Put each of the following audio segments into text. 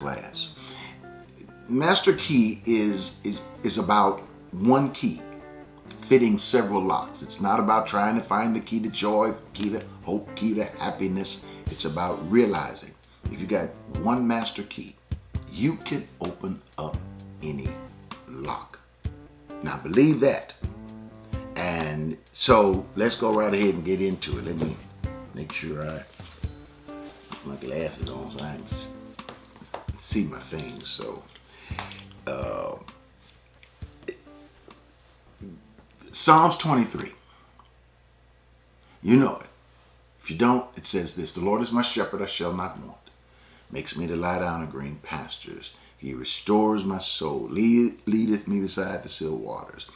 class. Master key is about one key fitting several locks. It's not about trying to find the key to joy, key to hope, key to happiness. It's about realizing if you got one master key, you can open up any lock. Now believe that. And so let's go right ahead and get into it. Let me make sure I put my glasses on so I can see my things. So Psalms 23. You know it. If you don't, it says this: the Lord is my shepherd, I shall not want. Makes me to lie down in green pastures. He restores my soul. Leadeth me beside the still waters.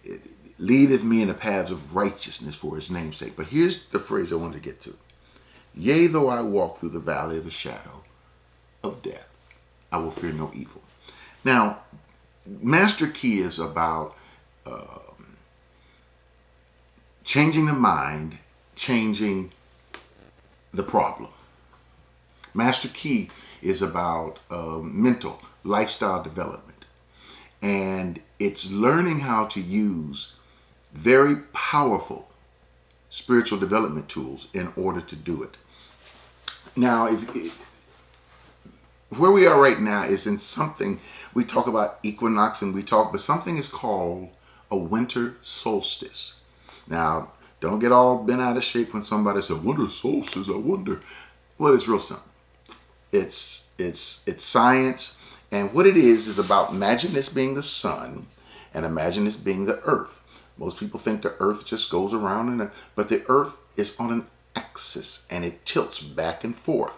It leadeth me in the paths of righteousness for his name's sake. But here's the phrase I wanted to get to. Yea, though I walk through the valley of the shadow of death, I will fear no evil. Now, Master Key is about changing the mind, changing the problem. Master Key is about mental lifestyle development. And it's learning how to use very powerful spiritual development tools in order to do it. Now, where we are right now is in something, we talk about equinox but something is called a winter solstice. Now, don't get all bent out of shape when somebody says winter solstice, I wonder. Well, it's real simple. It's science, and what it is about, imagine this being the sun and imagine this being the earth. Most people think the earth just goes around, but the earth is on an axis and it tilts back and forth.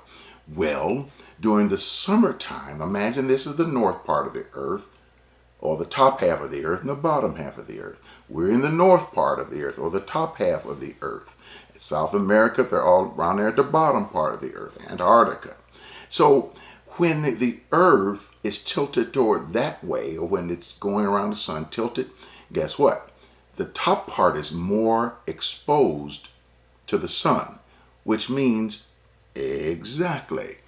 Well, during the summertime, imagine this is the north part of the earth, or the top half of the earth and the bottom half of the earth. We're in the north part of the earth, or the top half of the earth. In South America, they're all around there at the bottom part of the earth, Antarctica. So when the earth is tilted toward that way, or when it's going around the sun tilted, guess what? The top part is more exposed to the sun, which means exactly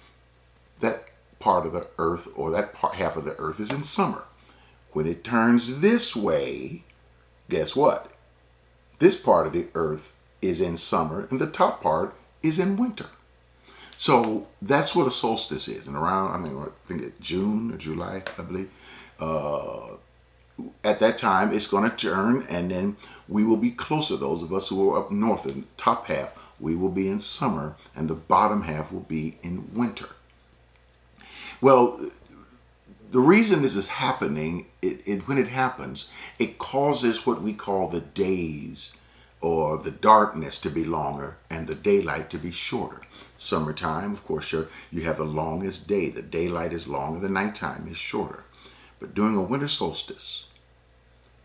that part of the earth, or that half of the earth, is in summer. When it turns this way, guess what? This part of the earth is in summer and the top part is in winter. So that's what a solstice is. And around, I think it's June or July, I believe. At that time, it's going to turn, and then we will be closer. Those of us who are up north in the top half, we will be in summer, and the bottom half will be in winter. Well, the reason this is happening, when it happens, it causes what we call the days or the darkness to be longer and the daylight to be shorter. Summertime, of course, you have the longest day. The daylight is longer, the nighttime is shorter. But during a winter solstice,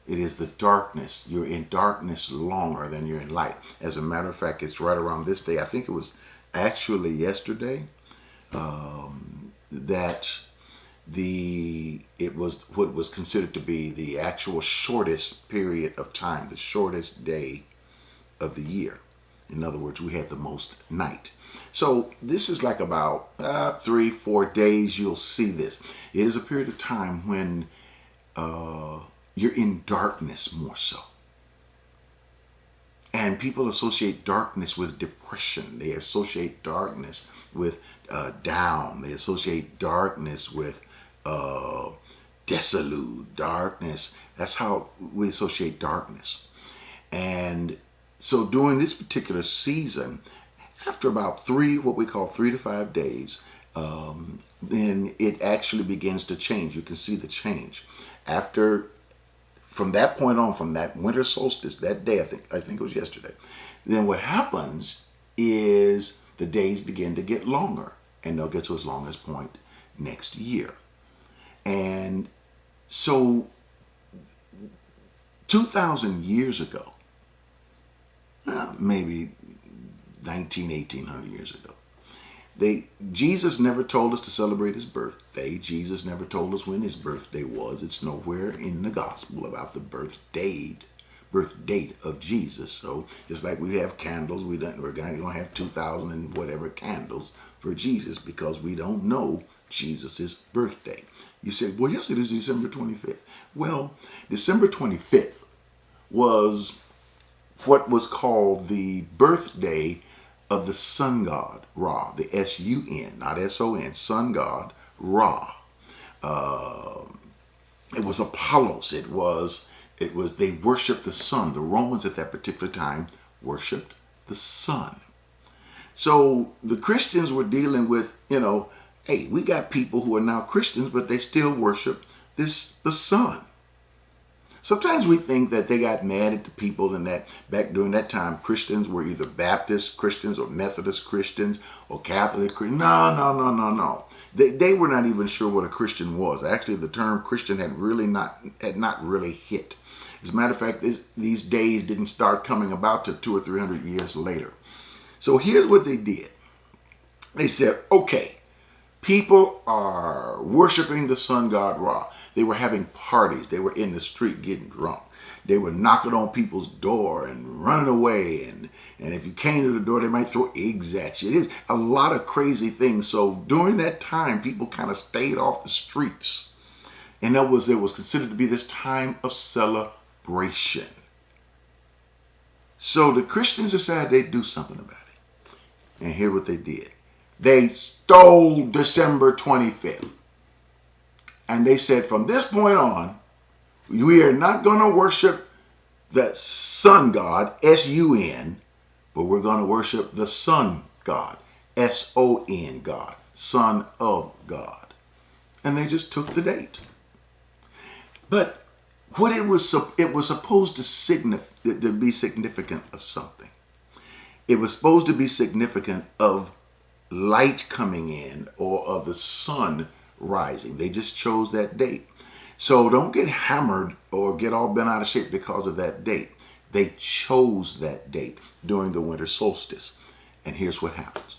it is the darkness. You're in darkness longer than you're in light. As a matter of fact, it's right around this day. I think it was actually yesterday that it was what was considered to be the actual shortest period of time, the shortest day of the year. In other words, we had the most night. So this is like about 3-4 days you'll see this. It is a period of time when you're in darkness more so. And people associate darkness with depression. They associate darkness with down. They associate darkness with desolate, darkness. That's how we associate darkness. And so during this particular season, after about what we call 3 to 5 days, then it actually begins to change. You can see the change. From that point on, from that winter solstice, that day, I think it was yesterday, then what happens is the days begin to get longer, and they'll get to as long as point next year. And so 2,000 years ago, maybe 1800 years ago, Jesus never told us to celebrate his birthday. Jesus never told us when his birthday was. It's nowhere in the gospel about the birth date, birth date of Jesus. So just like we have candles, we're going to have 2,000 and whatever candles for Jesus because we don't know Jesus' birthday. You say, well, yes, it is December 25th. Well, December 25th was what was called the birthday of the sun god Ra, the S-U-N, not S-O-N, sun god Ra. It was Apollos. They worshiped the sun. The Romans at that particular time worshiped the sun. So the Christians were dealing with, hey, we got people who are now Christians, but they still worship the sun. Sometimes we think that they got mad at the people and that back during that time, Christians were either Baptist Christians or Methodist Christians or Catholic Christians. No. They were not even sure what a Christian was. Actually, the term Christian had not really hit. As a matter of fact, these days didn't start coming about till 200 or 300 years later. So here's what they did. They said, okay, people are worshiping the sun god Ra. They were having parties. They were in the street getting drunk. They were knocking on people's door and running away. And if you came to the door, they might throw eggs at you. It is a lot of crazy things. So during that time, people kind of stayed off the streets. And it was considered to be this time of celebration. So the Christians decided they'd do something about it. And here's what they did. They stole December 25th. And they said, from this point on, we are not going to worship the sun god, S-U-N, but we're going to worship the sun god, S-O-N God, son of God. And they just took the date. But what it was supposed to be significant of something. It was supposed to be significant of light coming in or of the sun rising. They just chose that date. So don't get hammered or get all bent out of shape because of that date. They chose that date during the winter solstice. And here's what happens.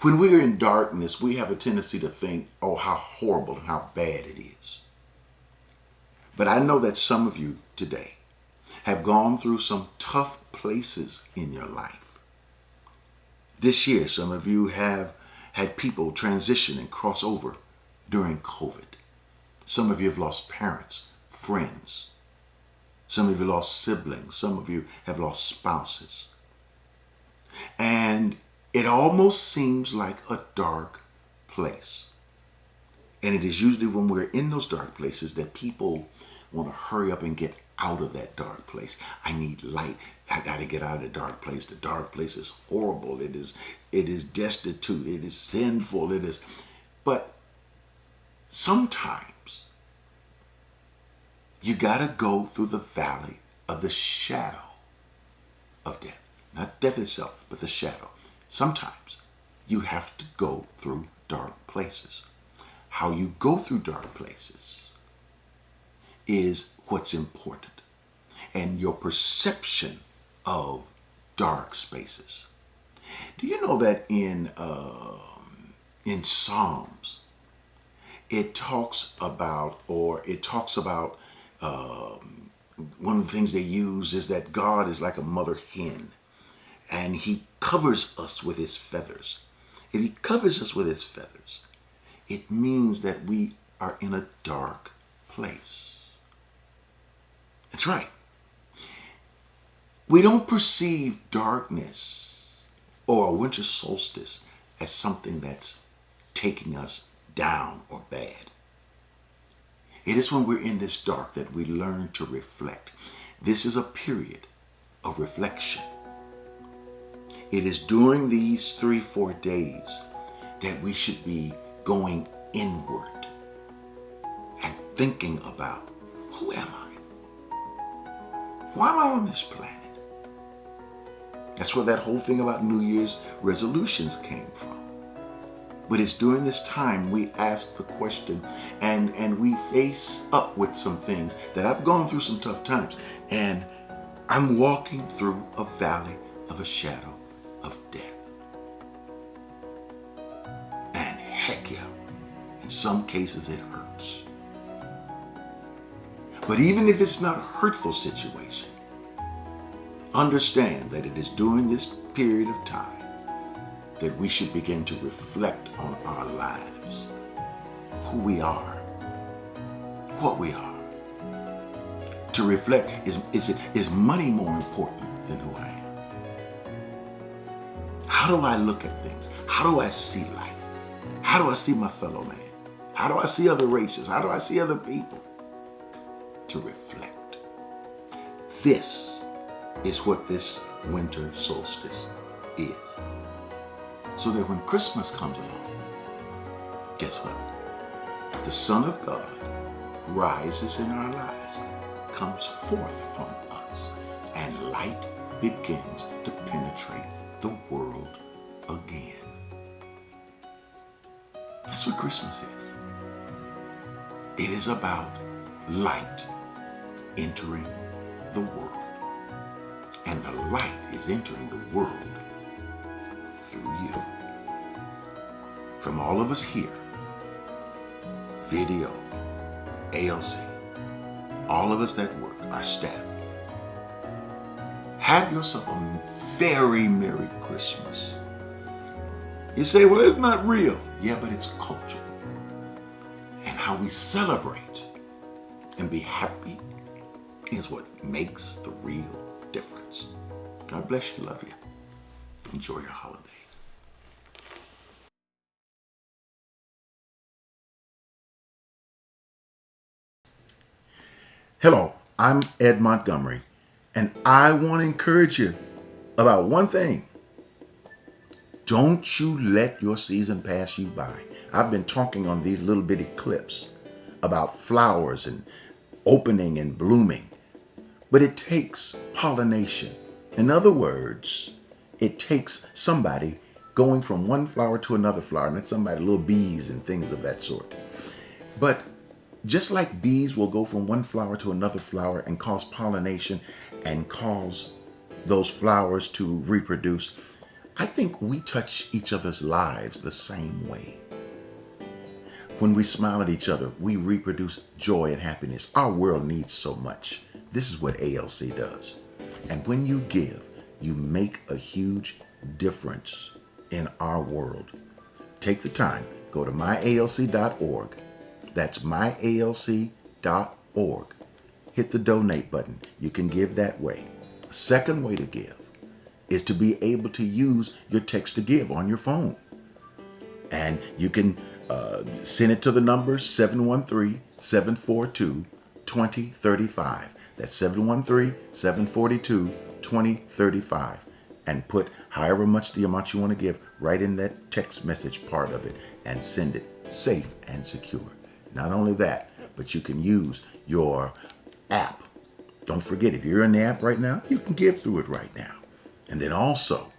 When we're in darkness, we have a tendency to think, oh, how horrible and how bad it is. But I know that some of you today have gone through some tough places in your life. This year, some of you have had people transition and cross over during COVID. Some of you have lost parents, friends. Some of you lost siblings. Some of you have lost spouses. And it almost seems like a dark place. And it is usually when we're in those dark places that people want to hurry up and get out of that dark place. I need light. I got to get out of the dark place. The dark place is horrible. It is destitute. It is sinful. But sometimes you got to go through the valley of the shadow of death. Not death itself, but the shadow. Sometimes you have to go through dark places. How you go through dark places is what's important, and your perception of dark spaces. Do you know that in Psalms it talks about one of the things they use is that God is like a mother hen, and he covers us with his feathers. If he covers us with his feathers, it means that we are in a dark place. That's right. We don't perceive darkness or a winter solstice as something that's taking us down or bad. It is when we're in this dark that we learn to reflect. This is a period of reflection. It is during these 3-4 days that we should be going inward and thinking about, who am I? Why am I on this planet? That's where that whole thing about New Year's resolutions came from. But it's during this time we ask the question and we face up with some things that I've gone through some tough times. And I'm walking through a valley of a shadow of death. And heck yeah, in some cases it hurts. But even if it's not a hurtful situation, understand that it is during this period of time that we should begin to reflect on our lives, who we are, what we are. To reflect, is money more important than who I am? How do I look at things? How do I see life? How do I see my fellow man? How do I see other races? How do I see other people? To reflect. This is what this winter solstice is. So that when Christmas comes along, guess what? The Son of God rises in our lives, comes forth from us, and light begins to penetrate the world again. That's what Christmas is. It is about light entering the world. And the light is entering the world through you. From all of us here, video, ALC, all of us that work, our staff, have yourself a very Merry Christmas. You say, well, it's not real. Yeah, but it's culture. And how we celebrate and be happy is what makes the real difference. God bless you. Love you. Enjoy your holiday. Hello, I'm Ed Montgomery, and I want to encourage you about one thing. Don't you let your season pass you by. I've been talking on these little bitty clips about flowers and opening and blooming, but it takes pollination. In other words, it takes somebody going from one flower to another flower, and that's somebody, little bees and things of that sort. But just like bees will go from one flower to another flower and cause pollination and cause those flowers to reproduce, I think we touch each other's lives the same way. When we smile at each other, we reproduce joy and happiness. Our world needs so much. This is what ALC does. And when you give, you make a huge difference in our world. Take the time, go to myalc.org. That's myalc.org. Hit the donate button. You can give that way. A second way to give is to be able to use your text to give on your phone. And you can send it to the number 713-742-2035. That's 713-742-2035. And put however much the amount you want to give right in that text message part of it and send it safe and secure. Not only that, but you can use your app. Don't forget, if you're in the app right now, you can give through it right now. And then also,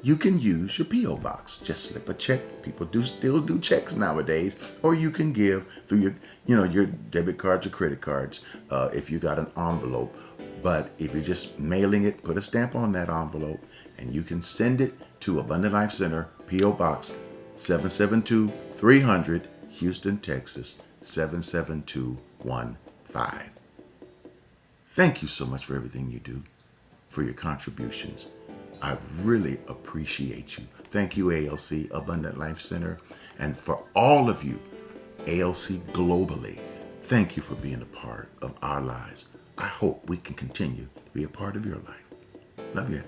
you can use your P.O. box. Just slip a check. People still do checks nowadays. Or you can give through your debit cards or credit cards if you got an envelope. But if you're just mailing it, put a stamp on that envelope, and you can send it to Abundant Life Center, P.O. Box 772-300, Houston, Texas 77215. Thank you so much for everything you do, for your contributions. I really appreciate you. Thank you, ALC, Abundant Life Center, and for all of you, ALC globally. Thank you for being a part of our lives. I hope we can continue to be a part of your life. Love you.